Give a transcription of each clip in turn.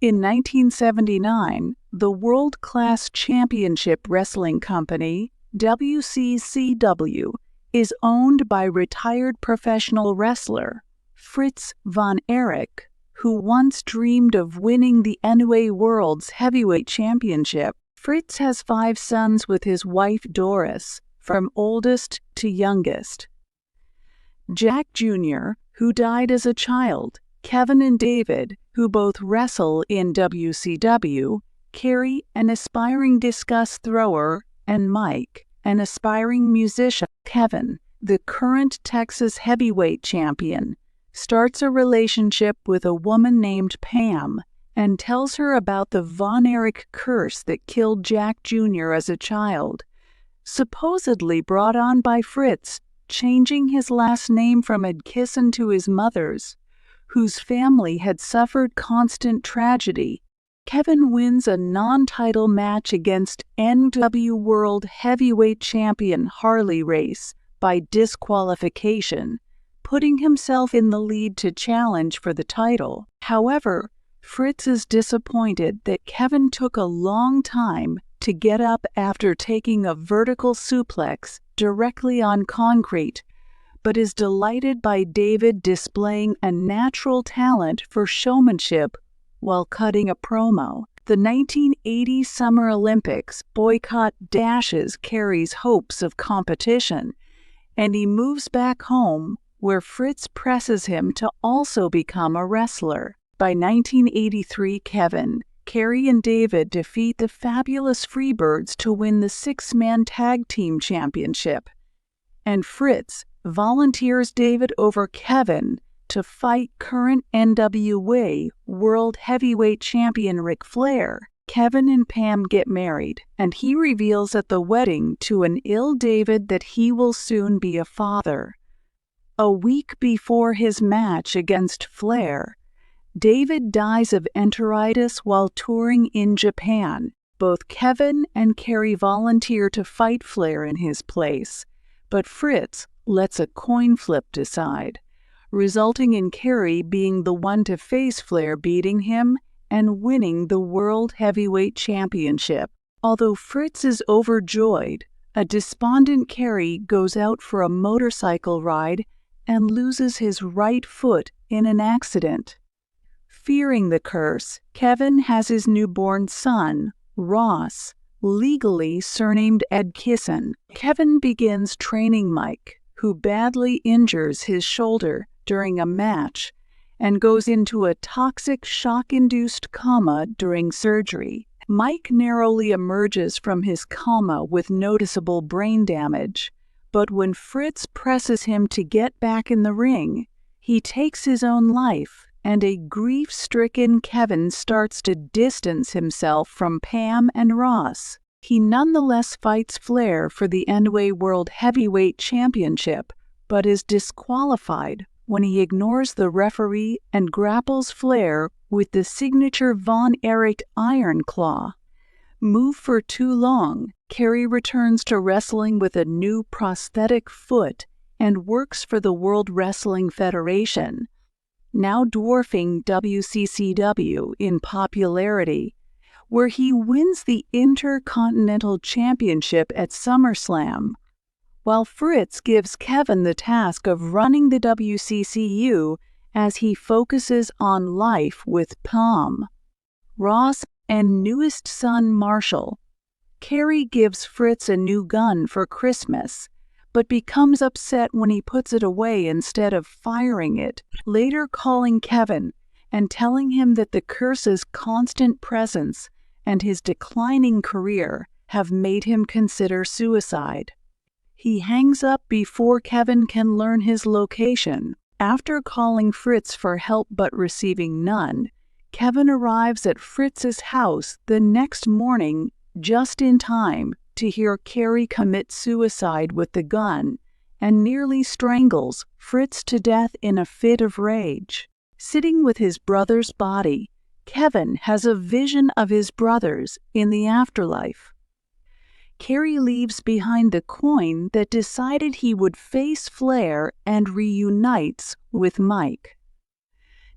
In 1979, the World Class Championship Wrestling Company, WCCW, is owned by retired professional wrestler Fritz von Erich, who once dreamed of winning the NWA World's Heavyweight Championship. Fritz has 5 sons with his wife Doris, from oldest to youngest. Jack Jr., who died as a child, Kevin and David, who both wrestle in WCW, Kerry, an aspiring discus thrower, and Mike, an aspiring musician. Kevin, the current Texas heavyweight champion, starts a relationship with a woman named Pam and tells her about the Von Erich curse that killed Jack Jr. as a child, supposedly brought on by Fritz changing his last name from Edkisson to his mother's, whose family had suffered constant tragedy. Kevin wins a non-title match against NW World Heavyweight Champion Harley Race by disqualification, putting himself in the lead to challenge for the title. However, Fritz is disappointed that Kevin took a long time to get up after taking a vertical suplex directly on concrete, but is delighted by David displaying a natural talent for showmanship while cutting a promo. The 1980 Summer Olympics boycott dashes Kerry's hopes of competition, and he moves back home, where Fritz presses him to also become a wrestler. By 1983, Kevin, Kerry, and David defeat the Fabulous Freebirds to win the 6-man tag team championship, and Fritz volunteers David over Kevin to fight current NWA World Heavyweight Champion Ric Flair. Kevin and Pam get married, and he reveals at the wedding to an ill David that he will soon be a father. A week before his match against Flair, David dies of enteritis while touring in Japan. Both Kevin and Kerry volunteer to fight Flair in his place, but Fritz lets a coin flip decide, resulting in Kerry being the one to face Flair, beating him and winning the World Heavyweight Championship. Although Fritz is overjoyed, a despondent Kerry goes out for a motorcycle ride and loses his right foot in an accident. Fearing the curse, Kevin has his newborn son, Ross, legally surnamed Edkisson. Kevin begins training Mike, who badly injures his shoulder during a match and goes into a toxic shock-induced coma during surgery. Mike narrowly emerges from his coma with noticeable brain damage, but when Fritz presses him to get back in the ring, he takes his own life, and a grief-stricken Kevin starts to distance himself from Pam and Ross. He nonetheless fights Flair for the NWA World Heavyweight Championship, but is disqualified when he ignores the referee and grapples Flair with the signature Von Erich Iron Claw. Move for too long, Kerry returns to wrestling with a new prosthetic foot and works for the World Wrestling Federation, now dwarfing WCCW in popularity, where he wins the Intercontinental Championship at SummerSlam, while Fritz gives Kevin the task of running the WCCU as he focuses on life with Pam, Ross, and newest son Marshall. Kerry gives Fritz a new gun for Christmas, but becomes upset when he puts it away instead of firing it, later calling Kevin and telling him that the curse's constant presence and his declining career have made him consider suicide. He hangs up before Kevin can learn his location. After calling Fritz for help but receiving none, Kevin arrives at Fritz's house the next morning just in time to hear Kerry commit suicide with the gun and nearly strangles Fritz to death in a fit of rage. Sitting with his brother's body, Kevin has a vision of his brothers in the afterlife. Kerry leaves behind the coin that decided he would face Flair and reunites with Mike.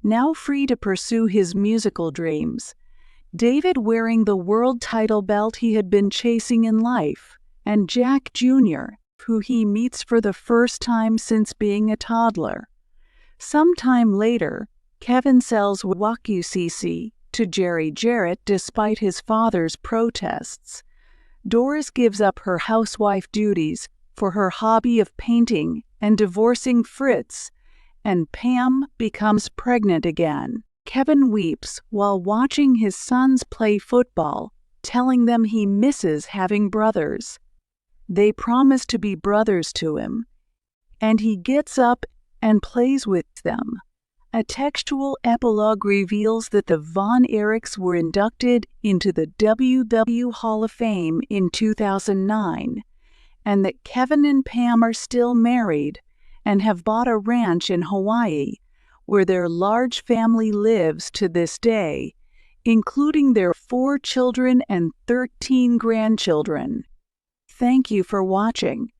now free to pursue his musical dreams. David wearing the world title belt he had been chasing in life, and Jack Jr., who he meets for the first time since being a toddler. Sometime later, Kevin sells Wakucc to Jerry Jarrett despite his father's protests. Doris gives up her housewife duties for her hobby of painting and divorcing Fritz, and Pam becomes pregnant again. Kevin weeps while watching his sons play football, telling them he misses having brothers. They promise to be brothers to him, and he gets up and plays with them. A textual epilogue reveals that the Von Erichs were inducted into the WW Hall of Fame in 2009, and that Kevin and Pam are still married and have bought a ranch in Hawaii, where their large family lives to this day, including their 4 children and 13 grandchildren. Thank you for watching.